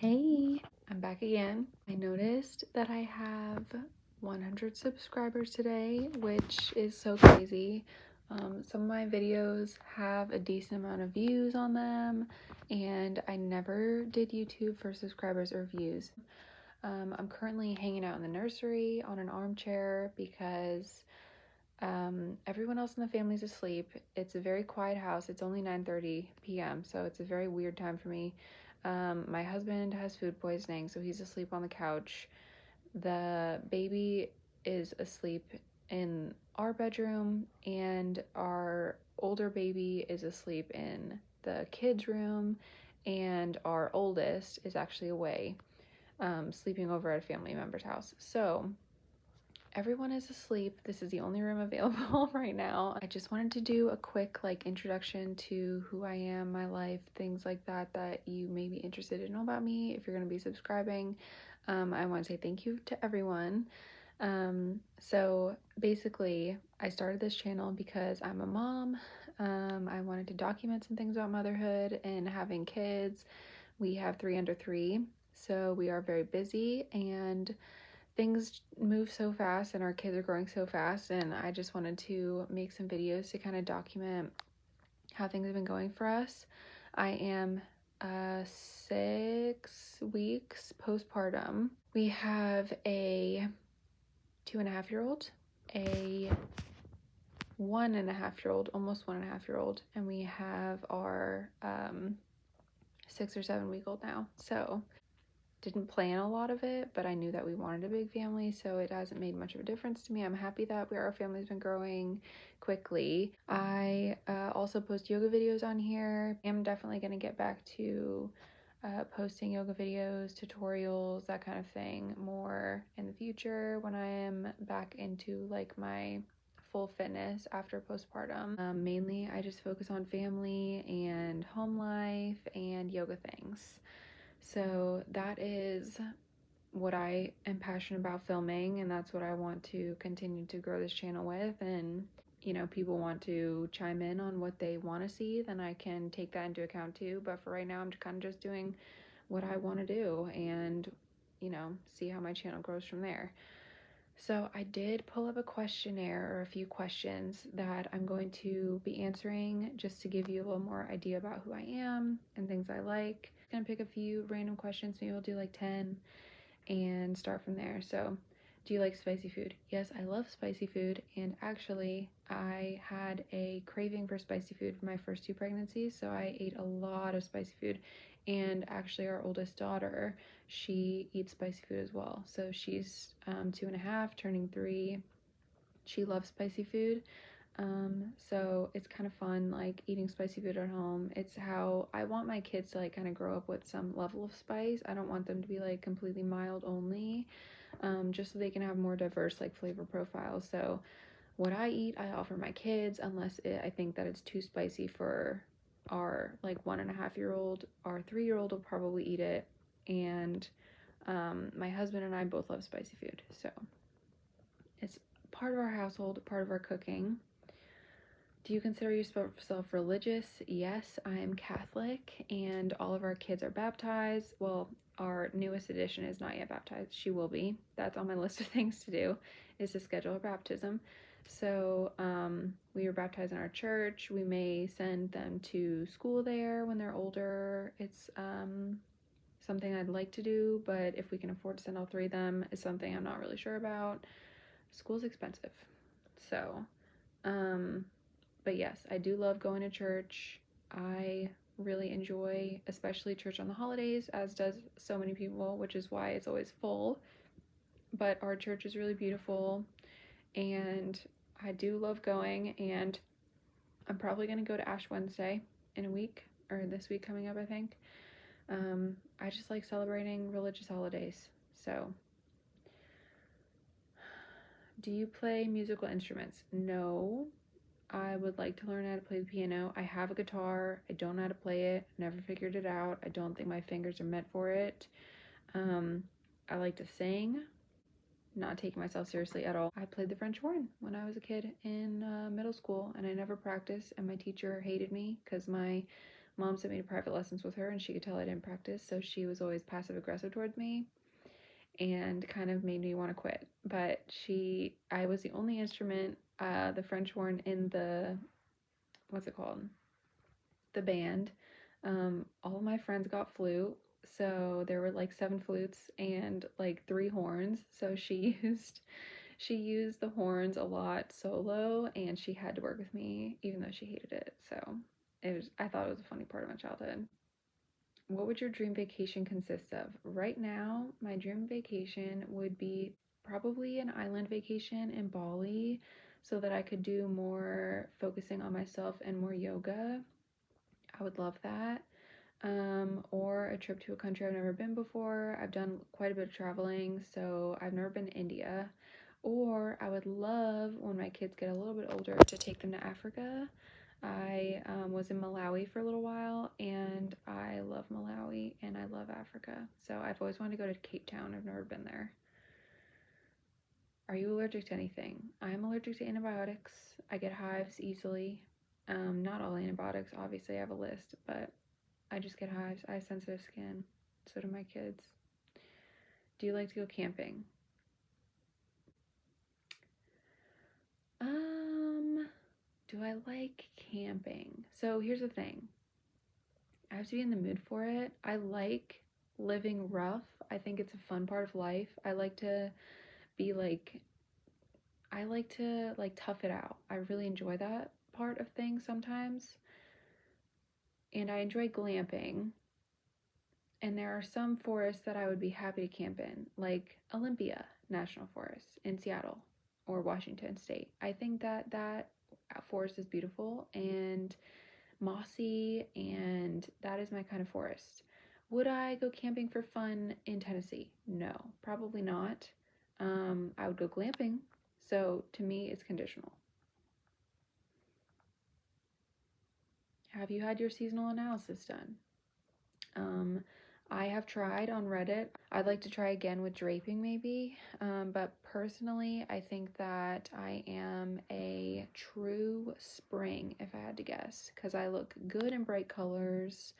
Hey, I'm back again. I noticed that I have 100 subscribers today, which is so crazy. Some of my videos have a decent amount of views on them, and I never did YouTube for subscribers or views. I'm currently hanging out in the nursery on an armchair because everyone else in the family is asleep. It's a very quiet house. It's only 9:30 p.m., so it's a very weird time for me. My husband has food poisoning, so he's asleep on the couch. The baby is asleep in our bedroom, and our older baby is asleep in the kids' room, and our oldest is actually away, sleeping over at a family member's house. So everyone is asleep. This is the only room available right now. I just wanted to do a quick introduction to who I am, my life, things like that that you may be interested to know about me if you're going to be subscribing. I want to say thank you to everyone. So basically, I started this channel because I'm a mom. I wanted to document some things about motherhood and having kids. We have 3 under 3, so we are very busy and things move so fast and our kids are growing so fast, and I just wanted to make some videos to kind of document how things have been going for us. I am 6 weeks postpartum. We have a 2.5-year-old, a 1.5-year-old, almost 1.5-year-old, and we have our 6 or 7 week old now. So didn't plan a lot of it, but I knew that we wanted a big family, so it hasn't made much of a difference to me. I'm happy that our family's been growing quickly. I also post yoga videos on here. I'm definitely going to get back to posting yoga videos, tutorials, that kind of thing more in the future when I am back into my full fitness after postpartum. Mainly, I just focus on family and home life and yoga things. So that is what I am passionate about filming, and that's what I want to continue to grow this channel with. And people want to chime in on what they want to see, then I can take that into account too. But for right now, I'm kind of just doing what I want to do and see how my channel grows from there. So I did pull up a questionnaire or a few questions that I'm going to be answering just to give you a little more idea about who I am and things I like. I'm gonna pick a few random questions, maybe we'll do like 10 and start from there. So, do you like spicy food? Yes, I love spicy food, and actually I had a craving for spicy food for my first 2 pregnancies, so I ate a lot of spicy food. And actually our oldest daughter, she eats spicy food as well. So she's 2.5, turning 3. She loves spicy food. So it's kind of fun, eating spicy food at home. It's how I want my kids to kind of grow up with some level of spice. I don't want them to be completely mild only, just so they can have more diverse flavor profiles. So what I eat, I offer my kids, unless I think that it's too spicy for our 1.5-year-old. Our 3-year-old will probably eat it, and my husband and I both love spicy food, so it's part of our household, part of our cooking. Do you consider yourself religious? Yes, I am Catholic, and all of our kids are baptized. Well, our newest addition is not yet baptized. She will be. That's on my list of things to do, is to schedule her baptism. So we were baptized in our church. We may send them to school there when they're older. It's something I'd like to do, but if we can afford to send all 3 of them, is something I'm not really sure about. School's expensive. So, but yes, I do love going to church. I really enjoy, especially church on the holidays, as does so many people, which is why it's always full. But our church is really beautiful, and I do love going, and I'm probably going to go to Ash Wednesday in a week, or this week coming up, I think. I just like celebrating religious holidays. So, do you play musical instruments? No. I would like to learn how to play the piano. I have a guitar. I don't know how to play it. Never figured it out. I don't think my fingers are meant for it. I like to sing, not taking myself seriously at all. I played the French horn when I was a kid in middle school, and I never practiced, and my teacher hated me because my Mom sent me to private lessons with her, and she could tell I didn't practice, so she was always passive aggressive towards me and kind of made me want to quit. But I was the only instrument, the French horn in the, what's it called? The band. All of my friends got flute, so there were like 7 flutes and like 3 horns. So she used the horns a lot solo, and she had to work with me even though she hated it. So I thought it was a funny part of my childhood. What would your dream vacation consist of? Right now, my dream vacation would be probably an island vacation in Bali so that I could do more focusing on myself and more yoga. I would love that. Or a trip to a country I've never been before. I've done quite a bit of traveling, so I've never been to India. Or I would love, when my kids get a little bit older, to take them to Africa. I was in Malawi for a little while, and I love Malawi and I love Africa. So I've always wanted to go to Cape Town. I've never been there. Are you allergic to anything? I'm allergic to antibiotics. I get hives easily. Not all antibiotics, obviously, I have a list, but I just get hives. I have sensitive skin. So do my kids. Do you like to go camping? Do I like camping? So here's the thing. I have to be in the mood for it. I like living rough. I think it's a fun part of life. Be like I like to like tough it out. I really enjoy that part of things sometimes. And I enjoy glamping. And there are some forests that I would be happy to camp in, like Olympia National Forest in Seattle or Washington State. I think that forest is beautiful and mossy, and that is my kind of forest. Would I go camping for fun in Tennessee? No, probably not. I would go glamping. So to me, it's conditional. Have you had your seasonal analysis done? Um, I have tried on Reddit. I'd like to try again with draping maybe. But personally, I think that I am a true spring if I had to guess, because I look good in bright colors.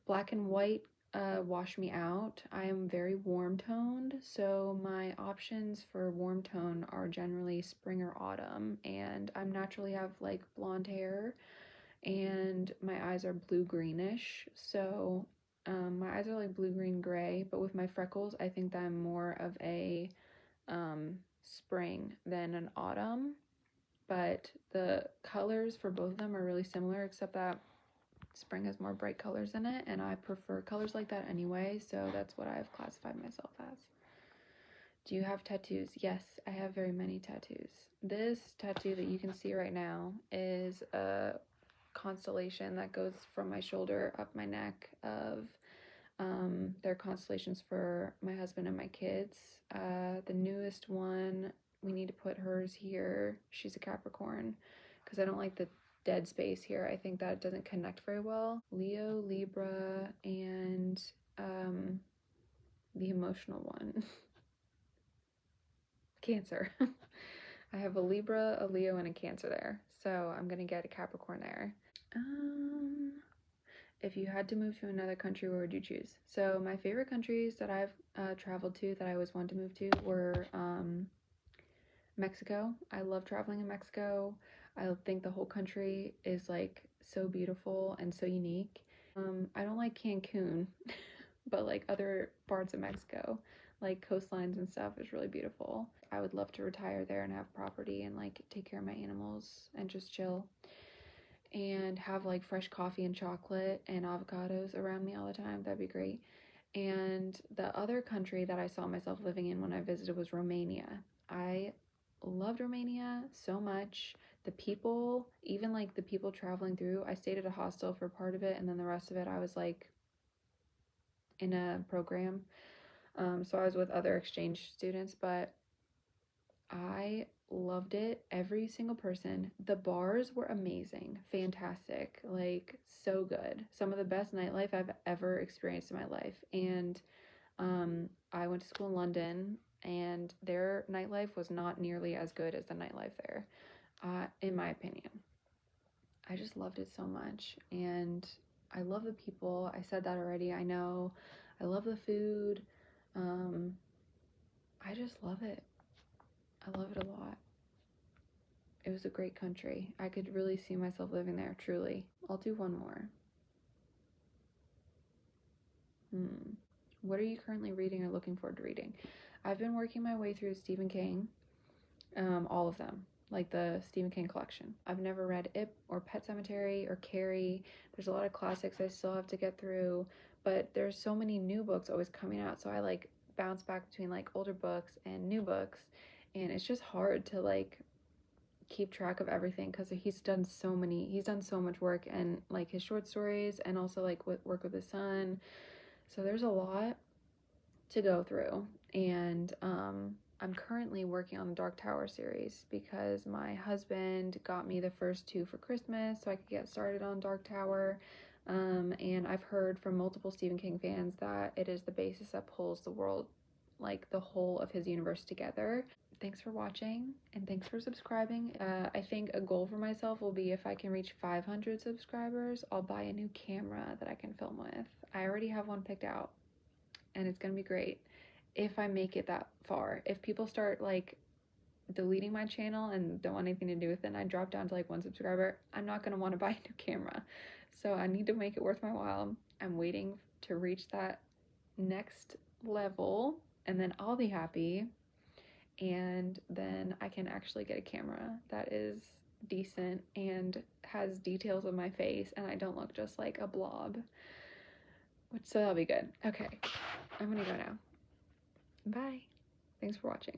Black and white wash me out. I am very warm toned, so my options for warm tone are generally spring or autumn, and I naturally have like blonde hair and my eyes are blue greenish. So my eyes are like blue green gray, but with my freckles, I think that I'm more of a spring than an autumn. But the colors for both of them are really similar, except that spring has more bright colors in it, and I prefer colors like that anyway, so that's what I've classified myself as. Do you have tattoos? Yes, I have very many tattoos. This tattoo that you can see right now is a constellation that goes from my shoulder up my neck of they're constellations for my husband and my kids. The newest one, we need to put hers here. She's a Capricorn because I don't like the dead space here. I think that doesn't connect very well. Leo, Libra, and the emotional one, Cancer. I have a Libra, a Leo, and a Cancer there. So I'm gonna get a Capricorn there. If you had to move to another country, where would you choose? So my favorite countries that I've traveled to that I always wanted to move to were Mexico. I love traveling in Mexico. I think the whole country is like so beautiful and so unique. I don't like Cancun, but like other parts of Mexico, like coastlines and stuff, is really beautiful. I would love to retire there and have property and like take care of my animals and just chill and have like fresh coffee and chocolate and avocados around me all the time. That'd be great. And the other country that I saw myself living in when I visited was Romania. I loved Romania so much. The people, even like the people traveling through, I stayed at a hostel for part of it, and then the rest of it I was like in a program. So I was with other exchange students, but I loved it. Every single person. The bars were amazing, fantastic, like so good. Some of the best nightlife I've ever experienced in my life. And I went to school in London, and their nightlife was not nearly as good as the nightlife there, in my opinion. I just loved it so much, and I love the people. I said that already. I know. I love the food. I just love it. I love it a lot. It was a great country. I could really see myself living there, truly. I'll do one more. What are you currently reading or looking forward to reading? I've been working my way through Stephen King, all of them, like the Stephen King collection. I've never read It or Pet Sematary or Carrie. There's a lot of classics I still have to get through, but there's so many new books always coming out, so I like bounce back between like older books and new books, and it's just hard to like keep track of everything because he's done so much work, and like his short stories and also like with work with his son, so there's a lot to go through. And I'm currently working on the Dark Tower series because my husband got me the first two for Christmas so I could get started on Dark Tower. And I've heard from multiple Stephen King fans that it is the basis that pulls the world, like the whole of his universe together. Thanks for watching and thanks for subscribing. I think a goal for myself will be if I can reach 500 subscribers, I'll buy a new camera that I can film with. I already have one picked out and it's gonna be great if I make it that far. If people start like deleting my channel and don't want anything to do with it and I drop down to like 1 subscriber, I'm not gonna want to buy a new camera. So I need to make it worth my while. I'm waiting to reach that next level and then I'll be happy, and then I can actually get a camera that is decent and has details of my face and I don't look just like a blob. So that'll be good. Okay, I'm gonna go now. Bye. Thanks for watching.